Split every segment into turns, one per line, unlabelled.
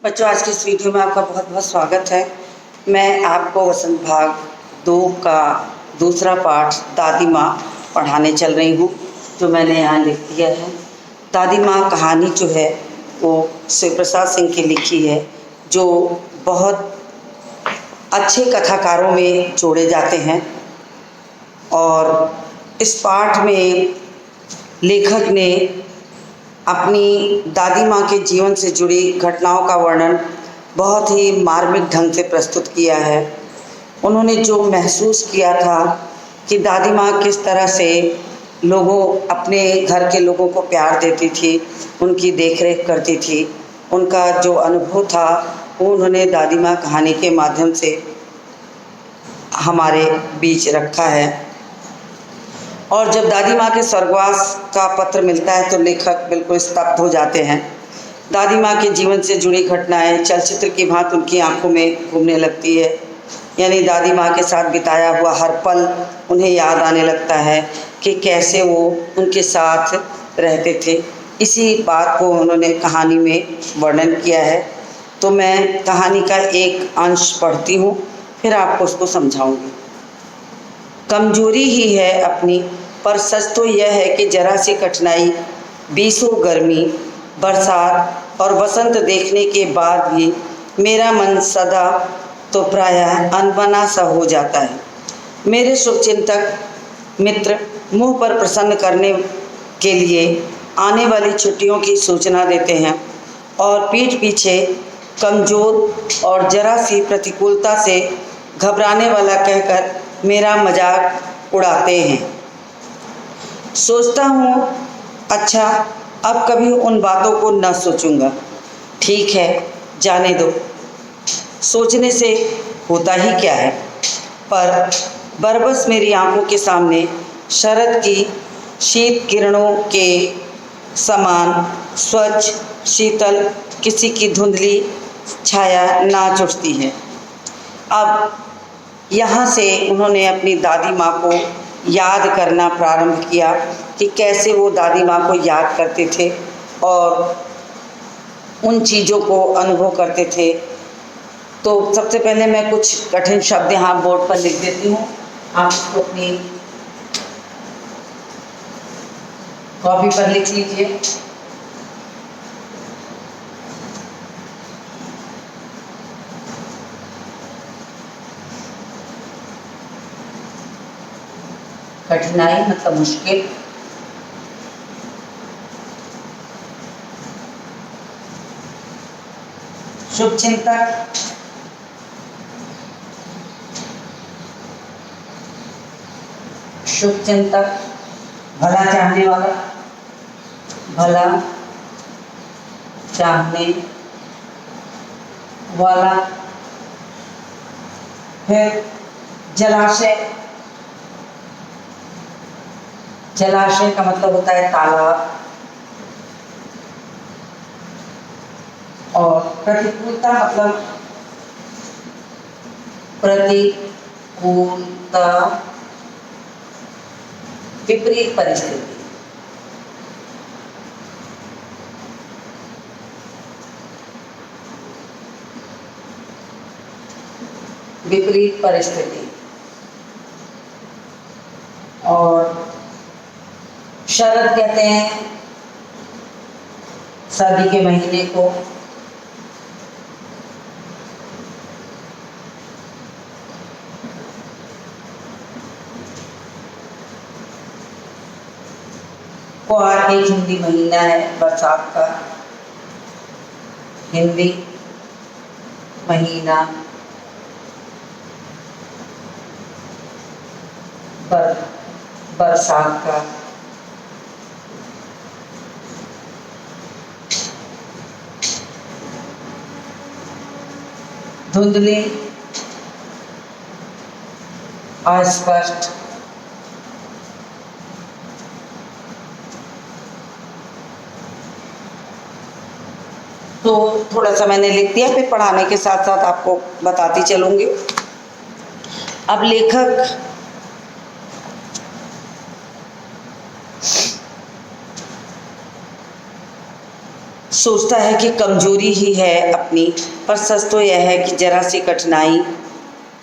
बच्चों, आज की इस वीडियो में आपका बहुत बहुत स्वागत है। मैं आपको वसंत भाग 2 का दूसरा पाठ दादी माँ पढ़ाने चल रही हूँ, जो मैंने यहाँ लिख दिया है। दादी माँ कहानी जो है वो शिव प्रसाद सिंह की लिखी है, जो बहुत अच्छे कथाकारों में जोड़े जाते हैं। और इस पाठ में लेखक ने अपनी दादी माँ के जीवन से जुड़ी घटनाओं का वर्णन बहुत ही मार्मिक ढंग से प्रस्तुत किया है। उन्होंने जो महसूस किया था कि दादी माँ किस तरह से अपने घर के लोगों को प्यार देती थी, उनकी देखरेख करती थी, उनका जो अनुभव था वो उन्होंने दादी माँ कहानी के माध्यम से हमारे बीच रखा है। और जब दादी माँ के स्वर्गवास का पत्र मिलता है तो लेखक बिल्कुल स्तब्ध हो जाते हैं। दादी माँ के जीवन से जुड़ी घटनाएं चलचित्र की भांति उनकी आंखों में घूमने लगती है, यानी दादी माँ के साथ बिताया हुआ हर पल उन्हें याद आने लगता है कि कैसे वो उनके साथ रहते थे। इसी बात को उन्होंने कहानी में वर्णन किया है। तो मैं कहानी का एक अंश पढ़ती हूँ, फिर आपको उसको समझाऊंगी। कमजोरी ही है अपनी, पर सच तो यह है कि जरा सी कठिनाई, बीसों गर्मी, बरसात और बसंत देखने के बाद भी मेरा मन सदा तो प्रायः अनबना सा हो जाता है। मेरे शुभचिंतक मित्र मुँह पर प्रसन्न करने के लिए आने वाली छुट्टियों की सूचना देते हैं और पीठ पीछे कमज़ोर और जरा सी प्रतिकूलता से घबराने वाला कहकर मेरा मजाक उड़ाते हैं। सोचता हूँ, अच्छा अब कभी उन बातों को न सोचूंगा। ठीक है, जाने दो, सोचने से होता ही क्या है। पर बरबस मेरी आंखों के सामने शरद की शीत किरणों के समान स्वच्छ शीतल किसी की धुंधली छाया नाच उठती है। अब यहाँ से उन्होंने अपनी दादी माँ को याद करना प्रारंभ किया कि कैसे वो दादी माँ को याद करते थे और उन चीज़ों को अनुभव करते थे। तो सबसे पहले मैं कुछ कठिन शब्द यहाँ बोर्ड पर लिख देती हूँ, आप उसको अपनी कॉपी पर लिख लीजिए। कठिनाई मतलब मुश्किल, शुभचिंतक, शुभचिंतक भला चाहने वाला, भला चाहने वाला। फिर जलाशय, जलाशय का मतलब होता है तालाब। और प्रतिकूलता मतलब प्रतिकूलता, विपरीत परिस्थिति। विपरीत परिस्थिति। और शरद कहते हैं सर्दी के महीने को। क्वार एक हिंदी महीना है बरसात का, हिंदी महीना बरसात का। धुंधली, अस्पष्ट, तो थोड़ा सा मैंने लिख दिया, फिर पढ़ाने के साथ साथ आपको बताती चलूंगी। अब लेखक सोचता है कि कमजोरी ही है अपनी, पर सच तो यह है कि जरा सी कठिनाई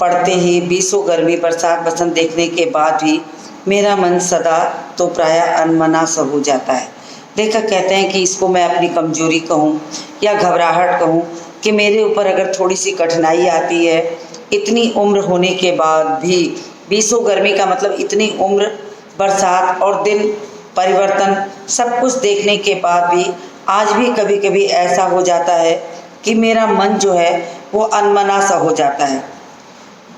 पड़ते ही बीसों गर्मी बरसात बसंत देखने के बाद भी मेरा मन सदा तो प्रायः अनमना सा हो जाता है। लेखक कहते हैं कि इसको मैं अपनी कमजोरी कहूँ या घबराहट कहूँ कि मेरे ऊपर अगर थोड़ी सी कठिनाई आती है, इतनी उम्र होने के बाद भी, बीसों गर्मी का मतलब इतनी उम्र, बरसात और दिन परिवर्तन सब कुछ देखने के बाद भी आज भी कभी कभी ऐसा हो जाता है कि मेरा मन जो है वो अनमना सा हो जाता है।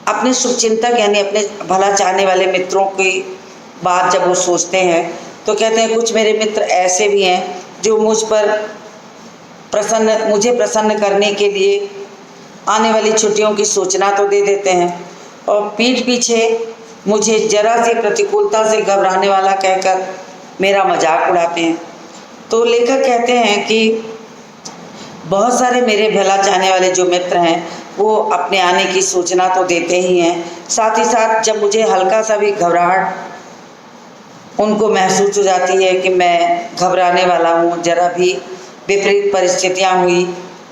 अपने शुभचिंतक यानी अपने भला चाहने वाले मित्रों की बात जब वो सोचते हैं तो कहते हैं कुछ मेरे मित्र ऐसे भी हैं जो मुझे प्रसन्न करने के लिए आने वाली छुट्टियों की सूचना तो दे देते हैं और पीठ पीछे मुझे जरा सी प्रतिकूलता से घबराने वाला कहकर मेरा मजाक उड़ाते हैं। तो लेखक कहते हैं कि बहुत सारे मेरे भला चाहने वाले जो मित्र हैं वो अपने आने की सूचना तो देते ही हैं, साथ ही साथ जब मुझे हल्का सा भी घबराहट उनको महसूस हो जाती है कि मैं घबराने वाला हूँ, जरा भी विपरीत परिस्थितियाँ हुई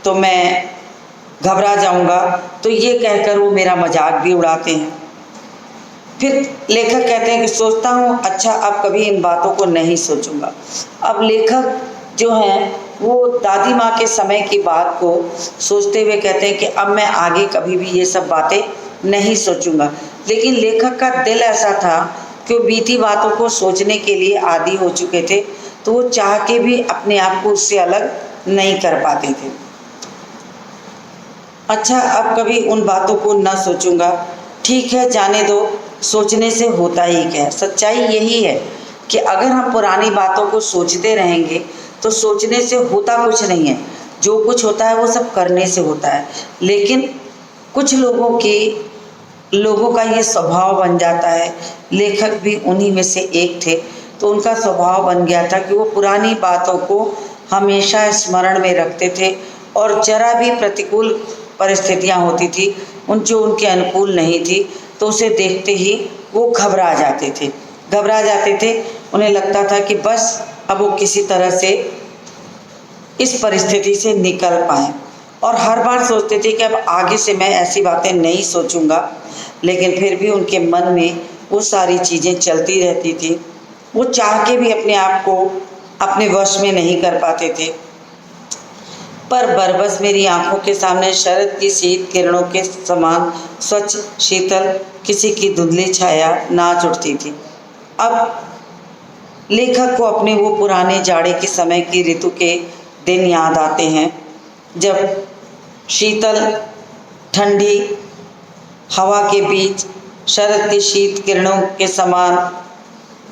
तो मैं घबरा जाऊँगा, तो ये कहकर वो मेरा मजाक भी उड़ाते हैं। फिर लेखक कहते हैं कि सोचता हूँ अच्छा अब कभी इन बातों को नहीं सोचूंगा। अब लेखक जो हैं वो दादी माँ के समय की बात को सोचते हुए कहते हैं कि अब मैं आगे कभी भी ये सब बातें नहीं सोचूंगा। लेकिन लेखक का दिल ऐसा था कि वो बीती बातों को सोचने के लिए आदी हो चुके थे, तो वो चाह के भी अपने आप को उससे अलग नहीं कर पाते थे। अच्छा अब कभी उन बातों को न सोचूंगा, ठीक है जाने दो, सोचने से होता ही क्या है। सच्चाई यही है कि अगर हम पुरानी बातों को सोचते रहेंगे तो सोचने से होता कुछ नहीं है, जो कुछ होता है वो सब करने से होता है। लेकिन कुछ लोगों का ये स्वभाव बन जाता है, लेखक भी उन्हीं में से एक थे, तो उनका स्वभाव बन गया था कि वो पुरानी बातों को हमेशा स्मरण में रखते थे और जरा भी प्रतिकूल परिस्थितियाँ होती थी जो उनके अनुकूल नहीं थी तो उसे देखते ही वो घबरा जाते थे। उन्हें लगता था कि बस अब वो किसी तरह से इस परिस्थिति से निकल पाएँ और हर बार सोचते थे कि अब आगे से मैं ऐसी बातें नहीं सोचूंगा। लेकिन फिर भी उनके मन में वो सारी चीज़ें चलती रहती थी, वो चाह के भी अपने आप को अपने वश में नहीं कर पाते थे। पर बरबस मेरी आंखों के सामने शरद की शीत किरणों के समान स्वच्छ शीतल किसी की धुंधली छाया नाच उठती थी। अब लेखक को अपने वो पुराने जाड़े के समय की ऋतु के दिन याद आते हैं, जब शीतल ठंडी हवा के बीच शरद की शीत किरणों के समान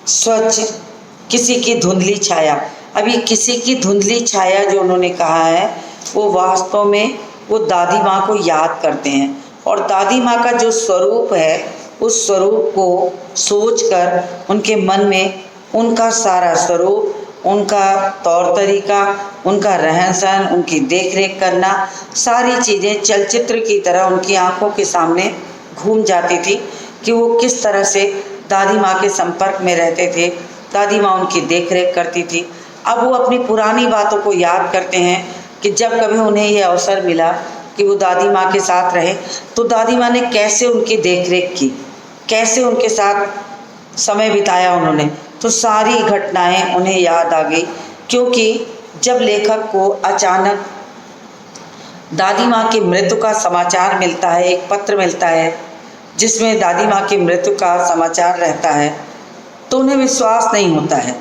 स्वच्छ किसी की धुंधली छाया। अभी किसी की धुंधली छाया जो उन्होंने कहा है वो वास्तव में वो दादी माँ को याद करते हैं और दादी माँ का जो स्वरूप है उस स्वरूप को सोचकर उनके मन में उनका सारा स्वरूप, उनका तौर तरीका, उनका रहन सहन, उनकी देख रेख करना, सारी चीज़ें चलचित्र की तरह उनकी आंखों के सामने घूम जाती थी कि वो किस तरह से दादी माँ के संपर्क में रहते थे, दादी माँ उनकी देख रेख करती थी। अब वो अपनी पुरानी बातों को याद करते हैं कि जब कभी उन्हें ये अवसर मिला कि वो दादी माँ के साथ रहे तो दादी माँ ने कैसे उनकी देख रेख की, कैसे उनके साथ समय बिताया उन्होंने, तो सारी घटनाएं उन्हें याद आ गई। क्योंकि जब लेखक को अचानक दादी माँ की मृत्यु का समाचार मिलता है, एक पत्र मिलता है जिसमें दादी माँ की मृत्यु का समाचार रहता है, तो उन्हें विश्वास नहीं होता है।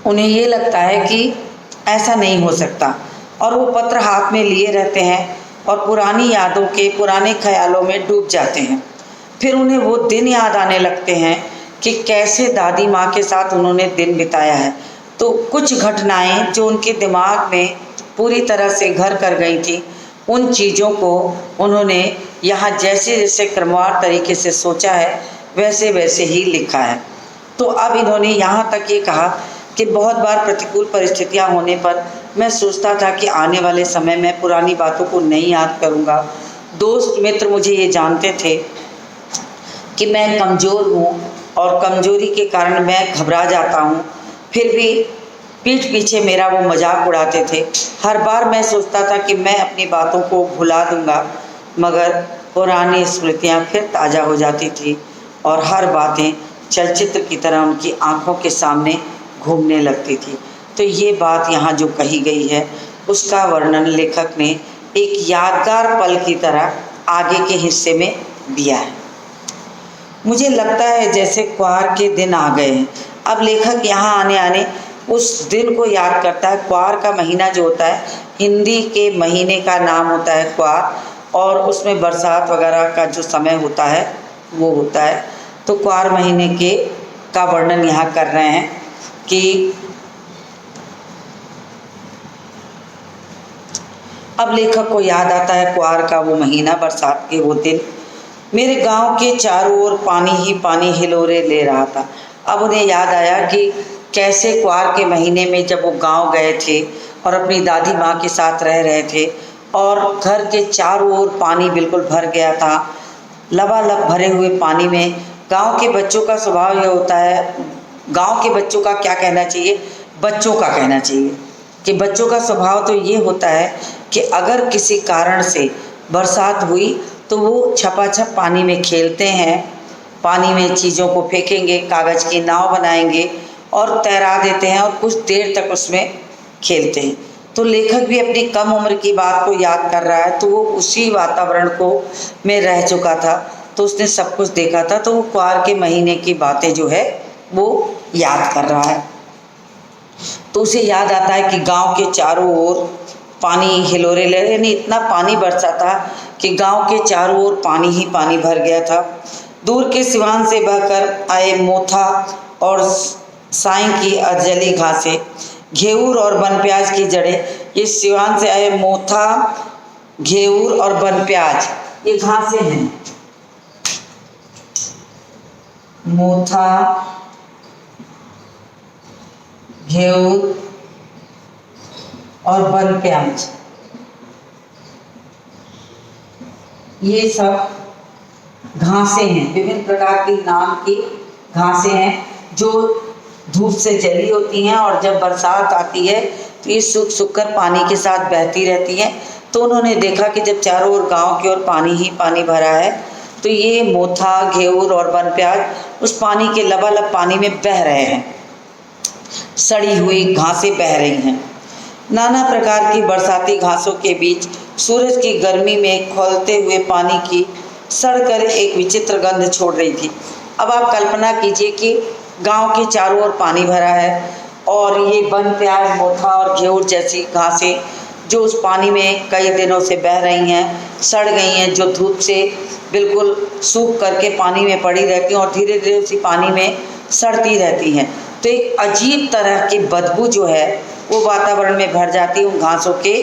उन्हें ये लगता है कि ऐसा नहीं हो सकता और वो पत्र हाथ में लिए रहते हैं और पुरानी यादों के पुराने ख्यालों में डूब जाते हैं। फिर उन्हें वो दिन याद आने लगते हैं कि कैसे दादी माँ के साथ उन्होंने दिन बिताया है। तो कुछ घटनाएं जो उनके दिमाग में पूरी तरह से घर कर गई थी, उन चीज़ों को उन्होंने यहाँ जैसे जैसे क्रमवार तरीके से सोचा है वैसे वैसे ही लिखा है। तो अब इन्होंने यहाँ तक ये कहा कि बहुत बार प्रतिकूल परिस्थितियाँ होने पर मैं सोचता था कि आने वाले समय में पुरानी बातों को नहीं याद करूँगा। दोस्त मित्र मुझे ये जानते थे कि मैं कमज़ोर हूँ और कमज़ोरी के कारण मैं घबरा जाता हूँ, फिर भी पीठ पीछे मेरा वो मजाक उड़ाते थे। हर बार मैं सोचता था कि मैं अपनी बातों को भुला दूंगा, मगर पुरानी स्मृतियाँ फिर ताज़ा हो जाती थी और हर बातें चलचित्र की तरह उनकी आंखों के सामने घूमने लगती थी। तो ये बात यहाँ जो कही गई है उसका वर्णन लेखक ने एक यादगार पल की तरह आगे के हिस्से में दिया है। मुझे लगता है जैसे क्वार के दिन आ गए हैं। अब लेखक यहाँ आने उस दिन को याद करता है। क्वार का महीना जो होता है, हिंदी के महीने का नाम होता है क्वार, और उसमें बरसात वगैरह का जो समय होता है वो होता है। तो क्वार महीने का वर्णन यहाँ कर रहे हैं कि अब लेखक को याद आता है क्वार का वो महीना, बरसात के वो दिन। मेरे गांव के चारों ओर पानी ही पानी हिलोरे ले रहा था। अब उन्हें याद आया कि कैसे क्वार के महीने में जब वो गांव गए थे और अपनी दादी माँ के साथ रह रहे थे और घर के चारों ओर पानी बिल्कुल भर गया था, लबालब भरे हुए पानी में। गांव के बच्चों का स्वभाव यह होता है, गांव के बच्चों का क्या कहना चाहिए, बच्चों का कहना चाहिए कि बच्चों का स्वभाव तो ये होता है कि अगर किसी कारण से बरसात हुई तो वो छपाछप पानी में खेलते हैं, पानी में चीज़ों को फेंकेंगे, कागज़ की नाव बनाएंगे और तैरा देते हैं और कुछ देर तक उसमें खेलते हैं। तो लेखक भी अपनी कम उम्र की बात को याद कर रहा है। तो वो उसी वातावरण को में रह चुका था, तो उसने सब कुछ देखा था। तो वो क्वार के महीने की बातें जो है वो याद कर रहा है। तो उसे याद आता है कि गांव के चारों ओर पानी हिलोरे ले, यानी इतना पानी बरसा था कि गांव के चारों ओर पानी ही पानी भर गया था। दूर के सिवान से बहकर आए मोथा और साई की अधजली घासें, घेऊर और बनप्याज की जड़ें। ये सिवान से आए मोथा, घेऊर और बनप्याज, ये घासें हैं। मोथा, घेऊर और बनप्याज, ये सब घासें हैं, विभिन्न प्रकार की नाम की घासें हैं जो धूप से जली होती हैं और जब बरसात आती है तो ये सूख सूख कर पानी के साथ बहती रहती हैं। तो उन्होंने देखा कि जब चारों ओर गांव की ओर पानी ही पानी भरा है तो ये मोथा, घेऊर और बनप्याज उस पानी के लबालब पानी में बह रहे हैं, सड़ी हुई घासें बह रही हैं। नाना प्रकार की बरसाती घासों के बीच सूरज की गर्मी में खौलते हुए पानी की सड़कर एक विचित्र गंध छोड़ रही थी। अब आप कल्पना कीजिए कि गांव के चारों ओर पानी भरा है और ये बनप्याज, मोथा और घेऊर जैसी घासें जो उस पानी में कई दिनों से बह रही हैं, सड़ गई हैं, जो धूप से बिल्कुल सूख करके पानी में पड़ी रहती हैं और धीरे धीरे उसी पानी में सड़ती रहती हैं। तो एक अजीब तरह की बदबू जो है वो वातावरण में भर जाती है उन घासों के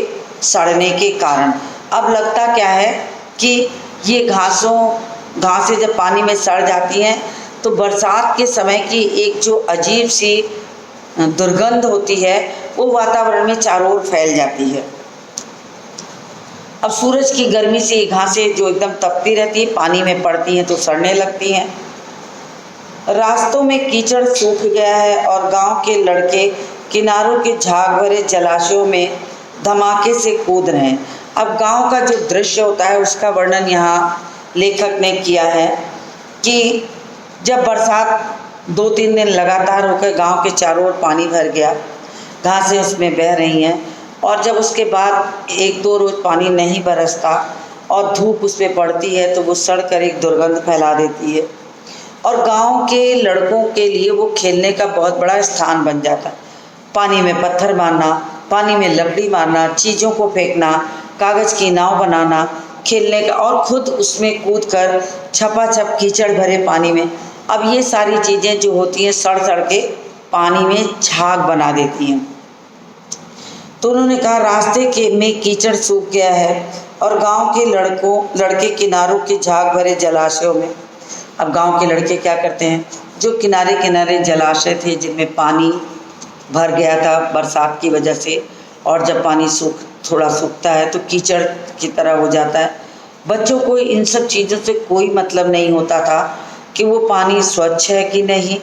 सड़ने के कारण। अब लगता क्या है कि ये घासें जब पानी में सड़ जाती हैं तो बरसात के समय की एक जो अजीब सी दुर्गंध होती है वो वातावरण में चारों ओर फैल जाती है। अब सूरज की गर्मी से ये घासें जो एकदम तपती रहती है, पानी में पड़ती हैं तो सड़ने लगती हैं। रास्तों में कीचड़ सूख गया है और गांव के लड़के किनारों के झाग भरे जलाशयों में धमाके से कूद रहे हैं। अब गांव का जो दृश्य होता है उसका वर्णन यहाँ लेखक ने किया है कि जब बरसात 2-3 दिन लगातार होकर गांव के चारों ओर पानी भर गया, घासें उसमें बह रही हैं, और जब उसके बाद 1-2 रोज पानी नहीं बरसता और धूप उस पर पड़ती है तो वो सड़कर एक दुर्गंध फैला देती है और गांव के लड़कों के लिए वो खेलने का बहुत बड़ा स्थान बन जाता। पानी में पत्थर मारना, पानी में लकड़ी मारना, चीज़ों को फेंकना, कागज़ की नाव बनाना, खेलने का, और खुद उसमें कूदकर छपाछप कीचड़ भरे पानी में। अब ये सारी चीज़ें जो होती हैं सड़ सड़ के पानी में झाग बना देती हैं। तो उन्होंने कहा रास्ते में कीचड़ सूख गया है और गांव के लड़के किनारों के झाग भरे जलाशयों में। अब गांव के लड़के क्या करते हैं, जो किनारे किनारे जलाशय थे जिनमें पानी भर गया था बरसात की वजह से, और जब पानी थोड़ा सूखता है तो कीचड़ की तरह हो जाता है। बच्चों को इन सब चीज़ों से कोई मतलब नहीं होता था कि वो पानी स्वच्छ है कि नहीं।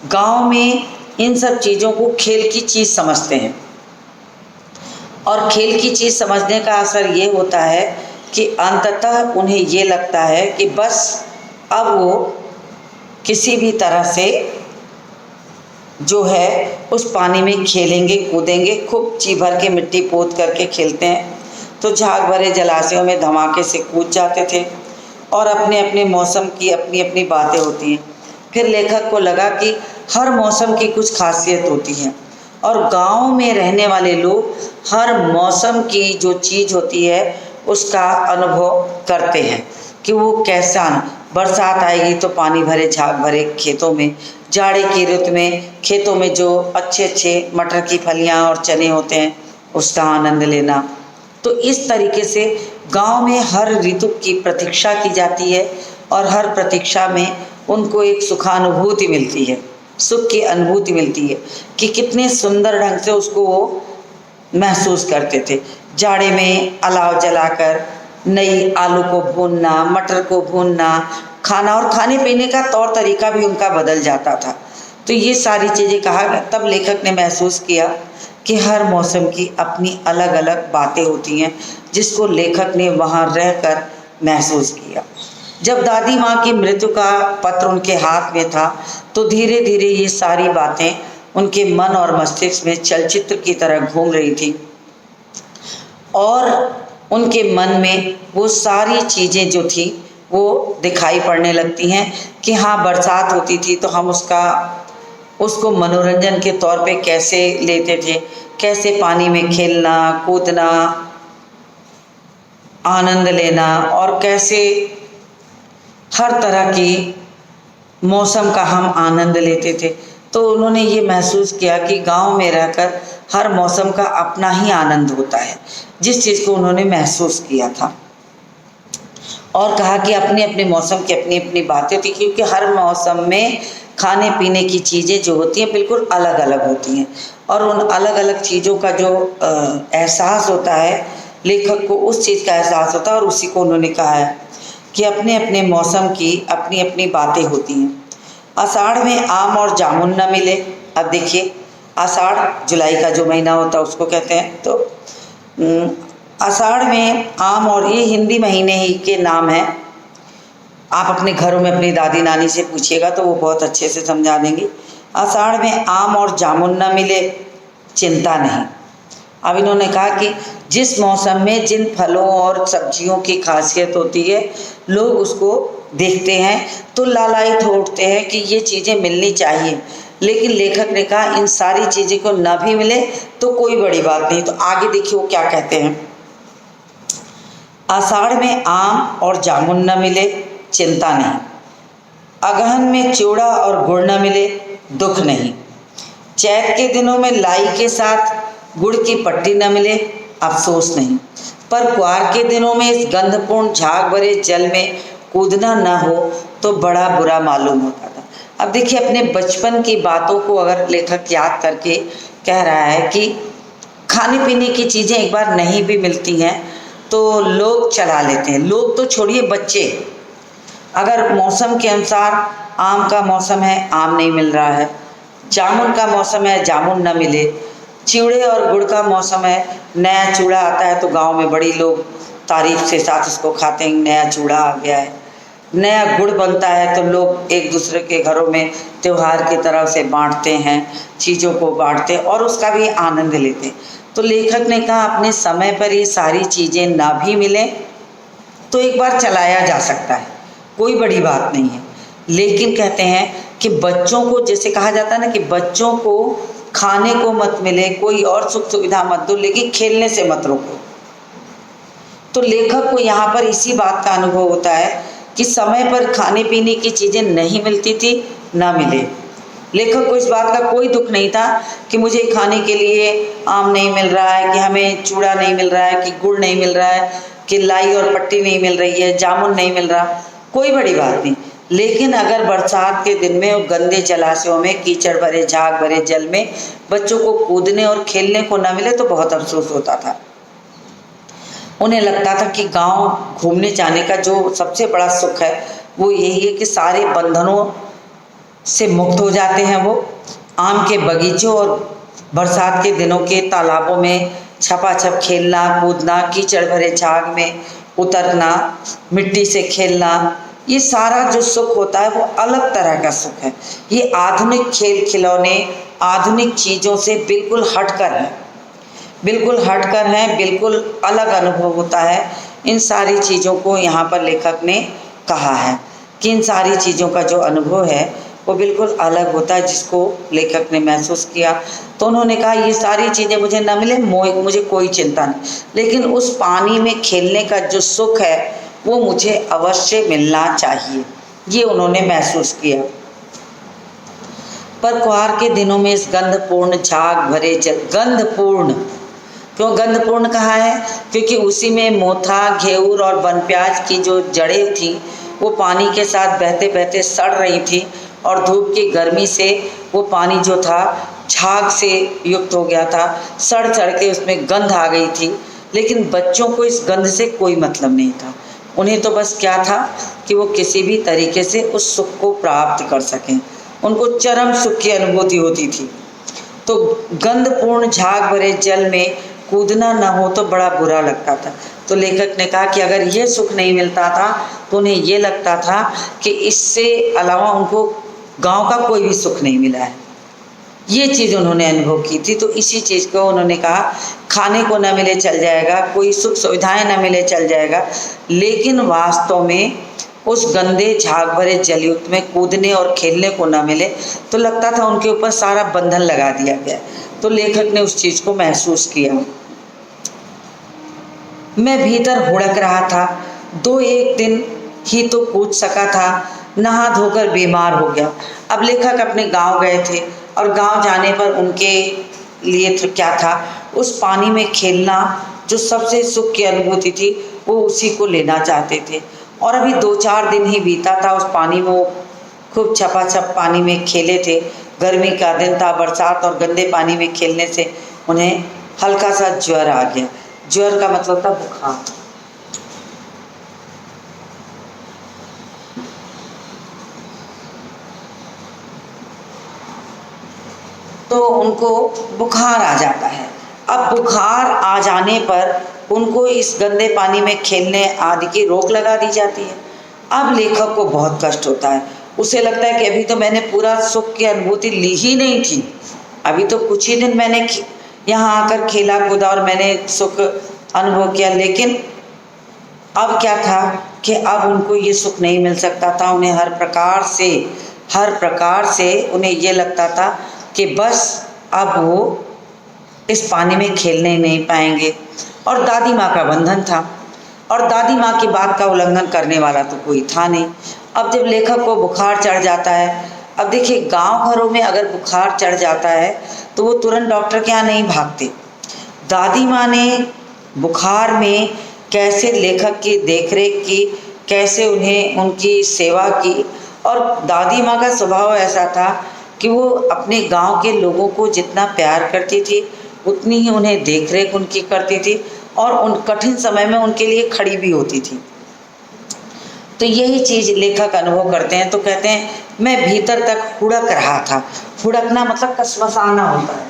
गांव में इन सब चीज़ों को खेल की चीज़ समझते हैं। और खेल की चीज़ समझने का असर ये होता है कि अंततः उन्हें ये लगता है कि बस अब वो किसी भी तरह से जो है उस पानी में खेलेंगे कूदेंगे, खूब जी भर के मिट्टी पोत करके खेलते हैं। तो झाग भरे जलाशयों में धमाके से कूद जाते थे और अपने अपने मौसम की अपनी अपनी बातें होती हैं। फिर लेखक को लगा कि हर मौसम की कुछ खासियत होती है और गांव में रहने वाले लोग हर मौसम की जो चीज़ होती है उसका अनुभव करते हैं कि वो कैसा। बरसात आएगी तो पानी भरे झाग भरे खेतों में, जाड़े की ऋतु में खेतों में जो अच्छे अच्छे मटर की फलियां और चने होते हैं उसका आनंद लेना। तो इस तरीके से गांव में हर ऋतु की प्रतीक्षा की जाती है और हर प्रतीक्षा में उनको एक सुखानुभूति मिलती है, सुख की अनुभूति मिलती है कि कितने सुंदर ढंग से उसको वो महसूस करते थे। जाड़े में अलाव जलाकर नई आलू को भूनना, मटर को भूनना, खाना और खाने पीने का तौर तरीका भी उनका बदल जाता था। तो ये सारी चीज़ें कहा गया। तब लेखक ने महसूस किया कि हर मौसम की अपनी अलग अलग बातें होती हैं जिसको लेखक ने वहाँ रहकर महसूस किया। जब दादी माँ की मृत्यु का पत्र उनके हाथ में था तो धीरे धीरे ये सारी बातें उनके मन और मस्तिष्क में चलचित्र की तरह घूम रही थी और उनके मन में वो सारी चीज़ें जो थी वो दिखाई पड़ने लगती हैं कि हाँ, बरसात होती थी तो हम उसको मनोरंजन के तौर पे कैसे लेते थे, कैसे पानी में खेलना कूदना आनंद लेना और कैसे हर तरह की मौसम का हम आनंद लेते थे। तो उन्होंने ये महसूस किया कि गांव में रहकर हर मौसम का अपना ही आनंद होता है, जिस चीज़ को उन्होंने महसूस किया था। और कहा कि अपने अपने मौसम की अपनी अपनी बातें होती, क्योंकि हर मौसम में खाने पीने की चीज़ें जो होती हैं बिल्कुल अलग अलग होती हैं और उन अलग अलग चीज़ों का जो एहसास होता है, लेखक को उस चीज़ का एहसास होता है और उसी को उन्होंने कहा है कि अपने अपने मौसम की अपनी अपनी बातें होती हैं। आषाढ़ में आम और जामुन न मिले। अब देखिए, आषाढ़ जुलाई का जो महीना होता है उसको कहते हैं। तो आषाढ़ में आम, और ये हिंदी महीने ही के नाम हैं। आप अपने घरों में अपनी दादी नानी से पूछिएगा तो वो बहुत अच्छे से समझा देंगी। आषाढ़ में आम और जामुन न मिले, चिंता नहीं। अब इन्होंने कहा कि जिस मौसम में जिन फलों और सब्जियों की खासियत होती है लोग उसको देखते हैं तो लालायित हो उठते हैं कि ये चीज़ें मिलनी चाहिए। लेकिन लेखक ने कहा इन सारी चीज़ें को न भी मिले तो कोई बड़ी बात नहीं। तो आगे देखिए वो क्या कहते हैं। आषाढ़ में आम और जामुन न मिले, चिंता नहीं। अगहन में चिवड़ा और गुड़ न मिले, दुख नहीं। चैत के दिनों में लाई के साथ गुड़ की पट्टी न मिले, अफसोस नहीं। पर क्वार के दिनों में इस गंधपूर्ण झाग भरे जल में कूदना न हो तो बड़ा बुरा मालूम होता था। अब देखिए, अपने बचपन की बातों को अगर लेखक याद करके कह रहा है कि खाने पीने की चीज़ें एक बार नहीं भी मिलती हैं तो लोग चला लेते हैं। लोग तो छोड़िए, बच्चे, अगर मौसम के अनुसार आम का मौसम है आम नहीं मिल रहा है, जामुन का मौसम है जामुन न मिले, चिवड़े और गुड़ का मौसम है, नया चूड़ा आता है तो गांव में बड़ी लोग तारीफ से साथ उसको खाते हैं, नया चूड़ा आ गया है। नया गुड़ बनता है तो लोग एक दूसरे के घरों में त्यौहार की तरह से बांटते हैं, चीज़ों को बांटते हैं और उसका भी आनंद लेते हैं। तो लेखक ने कहा अपने समय पर ये सारी चीज़ें ना भी मिलें तो एक बार चलाया जा सकता है, कोई बड़ी बात नहीं है। लेकिन कहते हैं कि बच्चों को, जैसे कहा जाता है ना कि बच्चों को खाने को मत मिले, कोई और सुख सुविधा मत दो, लेकिन खेलने से मत रोको। तो लेखक को यहाँ पर इसी बात का अनुभव होता है कि समय पर खाने पीने की चीज़ें नहीं मिलती थी, ना मिले। लेखक को इस बात का कोई दुख नहीं था कि मुझे खाने के लिए आम नहीं मिल रहा है, कि हमें चूड़ा नहीं मिल रहा है, कि गुड़ नहीं मिल रहा है, कि लाई और पट्टी नहीं मिल रही है, जामुन नहीं मिल रहा, कोई बड़ी बात नहीं। लेकिन अगर बरसात के दिन में गंदे जलाशयों में कीचड़ भरे झाग भरे जल में बच्चों को कूदने और खेलने को न मिले तो बहुत अफसोस होता था। उन्हें लगता था कि गांव घूमने जाने का जो सबसे बड़ा सुख है वो यही है कि सारे बंधनों से मुक्त हो जाते हैं वो, आम के बगीचों और बरसात के दिनों के तालाबों में छपाछप खेलना कूदना, कीचड़ भरे झाग में उतरना, मिट्टी से खेलना, ये सारा जो सुख होता है वो अलग तरह का सुख है। ये आधुनिक खेल खिलौने आधुनिक चीज़ों से बिल्कुल हटकर है, बिल्कुल हटकर हैं, बिल्कुल अलग अनुभव होता है। इन सारी चीज़ों को यहाँ पर लेखक ने कहा है कि इन सारी चीज़ों का जो अनुभव है वो बिल्कुल अलग होता है, जिसको लेखक ने महसूस किया। तो उन्होंने कहा ये सारी चीज़ें मुझे न मिले मुझे कोई चिंता नहीं, लेकिन उस पानी में खेलने का जो सुख है वो मुझे अवश्य मिलना चाहिए, ये उन्होंने महसूस किया। पर कुहार के दिनों में इस गंधपूर्ण झाग भरे जल, गंधपूर्ण क्यों गंधपूर्ण कहा है? क्योंकि उसी में मोथा, घेऊर और बनप्याज की जो जड़ें थी वो पानी के साथ बहते बहते सड़ रही थी, और धूप की गर्मी से वो पानी जो था झाग से युक्त हो गया था, सड़ सड़ के उसमें गंध आ गई थी। लेकिन बच्चों को इस गंध से कोई मतलब नहीं था, उन्हें तो बस क्या था कि वो किसी भी तरीके से उस सुख को प्राप्त कर सकें, उनको चरम सुख की अनुभूति होती थी। तो गंधपूर्ण झाग भरे जल में कूदना न हो तो बड़ा बुरा लगता था। तो लेखक ने कहा कि अगर ये सुख नहीं मिलता था तो उन्हें ये लगता था कि इससे अलावा उनको गांव का कोई भी सुख नहीं मिला है। ये चीज़ उन्होंने अनुभव की थी। तो इसी चीज़ को उन्होंने कहा खाने को न मिले चल जाएगा, कोई सुख सुविधाएं न मिले चल जाएगा, लेकिन वास्तव में उस गंदे झाग भरे जलयुक्त में कूदने और खेलने को न मिले तो लगता था उनके ऊपर सारा बंधन लगा दिया गया। तो लेखक ने उस चीज़ को महसूस किया। मैं भीतर हुड़क रहा था, 2-1 दिन ही तो कूद सका था, नहा धोकर बीमार हो गया। अब लेखक अपने गांव गए थे और गांव जाने पर उनके लिए तो क्या था, उस पानी में खेलना जो सबसे सुख की अनुभूति थी वो उसी को लेना चाहते थे। और अभी 2-4 दिन ही बीता था उस पानी में, वो खूब छपाछप पानी में खेले थे। गर्मी का दिन था, बरसात और गंदे पानी में खेलने से उन्हें हल्का सा ज्वर आ गया। ज्वर का मतलब था बुखार। तो उनको बुखार आ जाता है। अब बुखार आ जाने पर उनको इस गंदे पानी में खेलने आदि की रोक लगा दी जाती है। अब लेखक को बहुत कष्ट होता है, उसे लगता है कि अभी तो मैंने पूरा सुख की अनुभूति ली ही नहीं थी, अभी तो कुछ ही दिन मैंने यहाँ आकर खेला कूदा और मैंने सुख अनुभव किया, लेकिन अब क्या था कि अब उनको ये सुख नहीं मिल सकता था। उन्हें हर प्रकार से उन्हें ये लगता था कि बस अब वो इस पानी में खेलने नहीं पाएंगे। और दादी माँ का बंधन था, और दादी माँ की बात का उल्लंघन करने वाला तो कोई था नहीं। अब जब लेखक को बुखार चढ़ जाता है, अब देखिए गांव घरों में अगर बुखार चढ़ जाता है तो वो तुरंत डॉक्टर के यहाँ नहीं भागते। दादी माँ ने बुखार में कैसे लेखक की देखरेख की, कैसे उन्हें उनकी सेवा की। और दादी माँ का स्वभाव ऐसा था कि वो अपने गांव के लोगों को जितना प्यार करती थी उतनी ही उन्हें देखरेख उनकी करती थी, और उन कठिन समय में उनके लिए खड़ी भी होती थी। तो यही चीज़ लेखक अनुभव करते हैं। तो कहते हैं मैं भीतर तक हुड़क रहा था। हुड़कना मतलब कसमसाना होता है।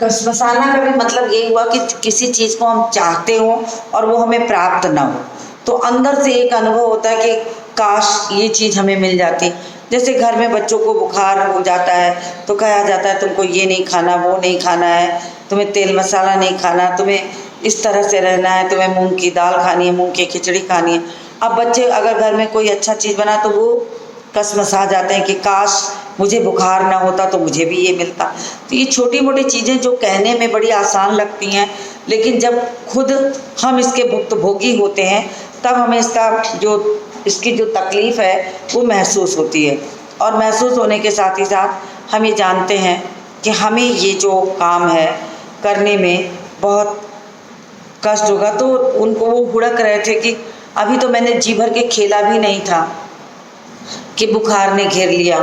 कसमसाना का भी मतलब यही हुआ कि किसी चीज़ को हम चाहते हो और वो हमें प्राप्त ना हो, तो अंदर से एक अनुभव होता है कि काश ये चीज़ हमें मिल जाती। जैसे घर में बच्चों को बुखार हो जाता है तो कहा जाता है तुमको ये नहीं खाना, वो नहीं खाना है, तुम्हें तेल मसाला नहीं खाना, तुम्हें इस तरह से रहना है, तुम्हें मूंग की दाल खानी है, मूंग की खिचड़ी खानी है। अब बच्चे अगर घर में कोई अच्छा चीज़ बना तो वो कसमसा जाते हैं कि काश मुझे बुखार ना होता तो मुझे भी ये मिलता। तो ये छोटी मोटी चीज़ें जो कहने में बड़ी आसान लगती हैं, लेकिन जब खुद हम इसके भुक्तभोगी होते हैं तब हमें इसकी जो तकलीफ़ है वो महसूस होती है। और महसूस होने के साथ ही साथ हम ये जानते हैं कि हमें ये जो काम है करने में बहुत कष्ट होगा। तो उनको वो हुड़क रहे थे कि अभी तो मैंने जी भर के खेला भी नहीं था कि बुखार ने घेर लिया,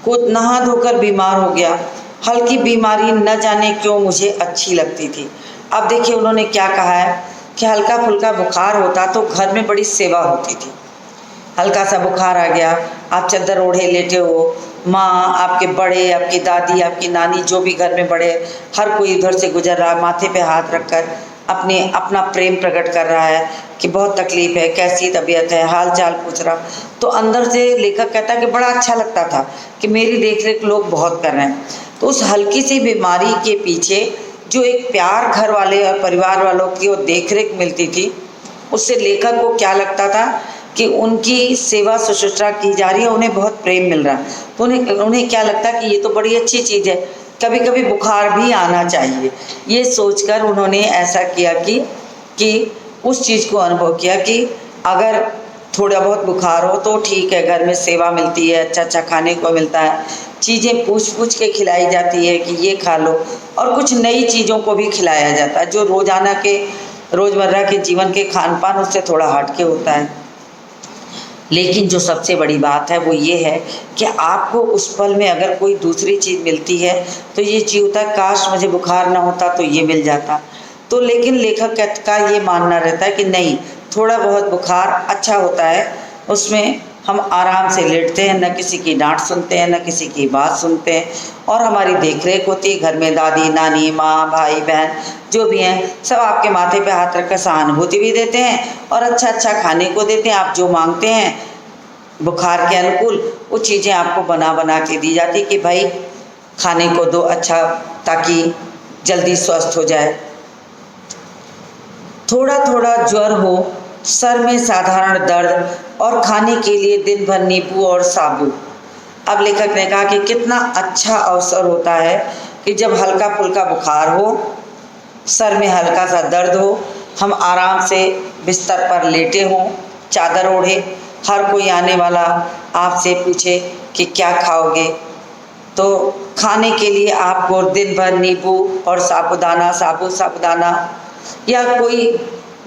खुद नहा धोकर बीमार हो गया। हल्की बीमारी न जाने क्यों मुझे अच्छी लगती थी। अब देखिए उन्होंने क्या कहा है कि हल्का फुल्का बुखार होता तो घर में बड़ी सेवा होती थी। हल्का सा बुखार आ गया, आप चादर ओढ़े लेटे हो, माँ, आपके बड़े, आपकी दादी, आपकी नानी, जो भी घर में बड़े, हर कोई उधर से गुजर रहा, माथे पे हाथ रखकर अपना प्रेम प्रकट कर रहा है कि बहुत तकलीफ है, कैसी तबीयत है, हाल चाल पूछ रहा। तो अंदर से लेखक कहता है कि बड़ा अच्छा लगता था कि मेरी देख रेख लोग बहुत कर रहे हैं। तो उस हल्की सी बीमारी के पीछे जो एक प्यार घर वाले और परिवार वालों की और देख रेख मिलती थी, उससे लेखक को क्या लगता था कि उनकी सेवा शुश्रूषा की जा रही है, उन्हें बहुत प्रेम मिल रहा है। तो उन्हें क्या लगता कि ये तो बड़ी अच्छी चीज़ है, कभी कभी बुखार भी आना चाहिए। ये सोचकर उन्होंने ऐसा किया कि उस चीज़ को अनुभव किया कि अगर थोड़ा बहुत बुखार हो तो ठीक है, घर में सेवा मिलती है, अच्छा अच्छा खाने को मिलता है, चीज़ें पूछ के खिलाई जाती है कि ये खा लो, और कुछ नई चीज़ों को भी खिलाया जाता है जो रोज़मर्रा के जीवन के खान पान उससे थोड़ा हट के होता है। लेकिन जो सबसे बड़ी बात है वो ये है कि आपको उस पल में अगर कोई दूसरी चीज़ मिलती है तो ये चीज़ होता है काश मुझे बुखार ना होता तो ये मिल जाता। तो लेकिन लेखक का ये मानना रहता है कि नहीं, थोड़ा बहुत बुखार अच्छा होता है, उसमें हम आराम से लेटते हैं, न किसी की डांट सुनते हैं, न किसी की बात सुनते हैं, और हमारी देख रेख होती है। घर में दादी, नानी, माँ, भाई, बहन जो भी हैं सब आपके माथे पे हाथ रखकर सहानुभूति भी देते हैं और अच्छा अच्छा खाने को देते हैं। आप जो मांगते हैं बुखार के अनुकूल वो चीज़ें आपको बना के दी जाती कि भाई खाने को दो अच्छा, ताकि जल्दी स्वस्थ हो जाए। थोड़ा थोड़ा ज्वर हो, सर में साधारण दर्द और खाने के लिए दिन भर नींबू और साबुत। अब लेखक ने कहा कि कितना अच्छा अवसर होता है कि जब हल्का फुल्का बुखार हो, सर में हल्का सा दर्द हो, हम आराम से बिस्तर पर लेटे हों, चादर ओढ़े, हर कोई आने वाला आपसे पूछे कि क्या खाओगे, तो खाने के लिए आपको दिन भर नींबू और साबुदाना या कोई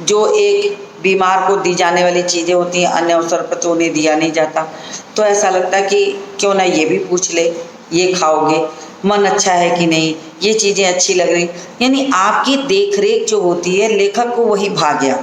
जो एक बीमार को दी जाने वाली चीज़ें होती हैं, अन्य अवसर पर तो उन्हें दिया नहीं जाता। तो ऐसा लगता है कि क्यों ना ये भी पूछ ले, ये खाओगे, मन अच्छा है कि नहीं, ये चीज़ें अच्छी लग रही। यानी आपकी देख रेख जो होती है, लेखक को वही भा गया।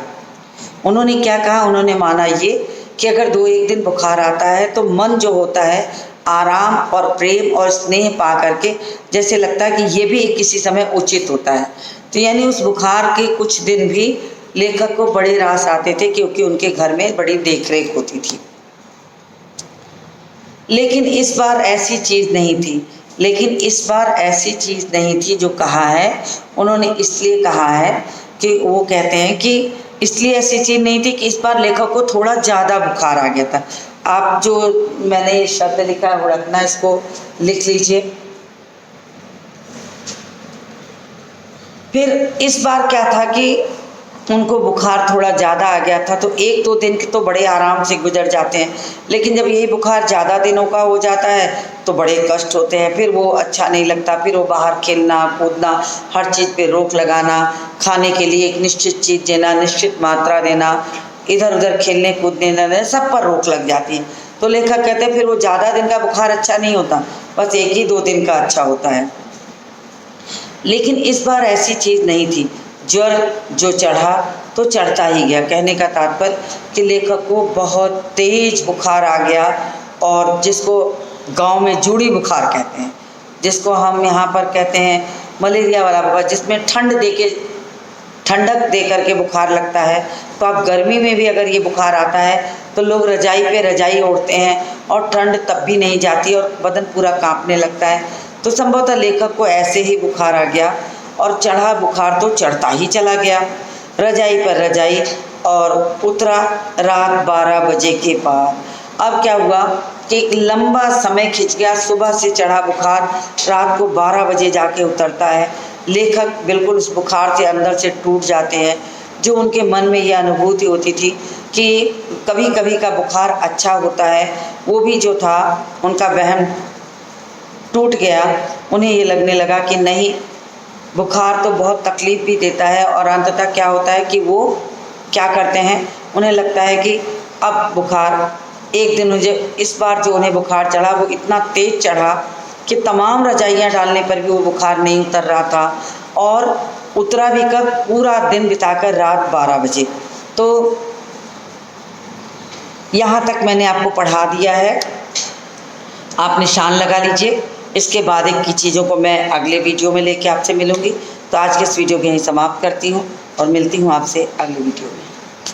उन्होंने क्या कहा, उन्होंने माना ये कि अगर 2-1 दिन बुखार आता है तो मन जो होता है आराम और प्रेम और स्नेह पा करके जैसे लगता है कि ये भी किसी समय उचित होता है। तो यानी उस बुखार के कुछ दिन भी लेखक को बड़े रास आते थे क्योंकि उनके घर में बड़ी देखरेख होती थी। लेकिन इस बार ऐसी चीज़ नहीं थी जो कहा है। उन्होंने इसलिए कहा है कि वो कहते हैं कि इसलिए ऐसी चीज़ नहीं थी कि इस बार लेखक को थोड़ा ज़्यादा बुखार आ गया था। आप जो मैंने शब्द लिखा है हुड़कना, इसको लिख लीजिए। फिर इस बार क्या था कि उनको बुखार थोड़ा ज़्यादा आ गया था, तो 1-2 दिन तो बड़े आराम से गुजर जाते हैं, लेकिन जब यही बुखार ज़्यादा दिनों का हो जाता है तो बड़े कष्ट होते हैं। फिर वो अच्छा नहीं लगता, फिर वो बाहर खेलना कूदना, हर चीज़ पे रोक लगाना, खाने के लिए एक निश्चित चीज़ देना, निश्चित मात्रा देना, इधर उधर खेलने कूदने देना, सब पर रोक लग जाती है। तो लेखक कहते हैं फिर वो ज़्यादा दिन का बुखार अच्छा नहीं होता, बस 1 ही 2 दिन का अच्छा होता है। लेकिन इस बार ऐसी चीज़ नहीं थी। ज्वर जो चढ़ा तो चढ़ता ही गया। कहने का तात्पर्य कि लेखक को बहुत तेज बुखार आ गया, और जिसको गांव में जूड़ी बुखार कहते हैं, जिसको हम यहाँ पर कहते हैं मलेरिया वाला बुखार, जिसमें ठंडक दे करके बुखार लगता है। तो आप गर्मी में भी अगर ये बुखार आता है तो लोग रजाई पे रजाई ओढ़ते हैं और ठंड तब भी नहीं जाती और बदन पूरा कांपने लगता है। तो संभवतः लेखक को ऐसे ही बुखार आ गया, और चढ़ा बुखार तो चढ़ता ही चला गया, रजाई पर रजाई, और उतरा रात 12 बजे के बाद। अब क्या हुआ कि एक लंबा समय खिंच गया। सुबह से चढ़ा बुखार रात को 12 बजे जाके उतरता है। लेखक बिल्कुल उस बुखार से अंदर से टूट जाते हैं। जो उनके मन में ये अनुभूति होती थी कि कभी कभी का बुखार अच्छा होता है, वो भी जो था उनका वहम टूट गया। उन्हें ये लगने लगा कि नहीं, बुखार तो बहुत तकलीफ़ भी देता है और अंततः क्या होता है कि वो क्या करते हैं, उन्हें लगता है कि अब बुखार, एक दिन मुझे इस बार जो उन्हें बुखार चढ़ा वो इतना तेज़ चढ़ा कि तमाम रजाइयाँ डालने पर भी वो बुखार नहीं उतर रहा था, और उतरा भी कब, पूरा दिन बिताकर रात 12 बजे। तो यहाँ तक मैंने आपको पढ़ा दिया है, आप निशान लगा लीजिए। इसके बाद की चीज़ों को मैं अगले वीडियो में लेके आपसे मिलूँगी। तो आज के इस वीडियो को यहीं समाप्त करती हूँ और मिलती हूँ आपसे अगले वीडियो में।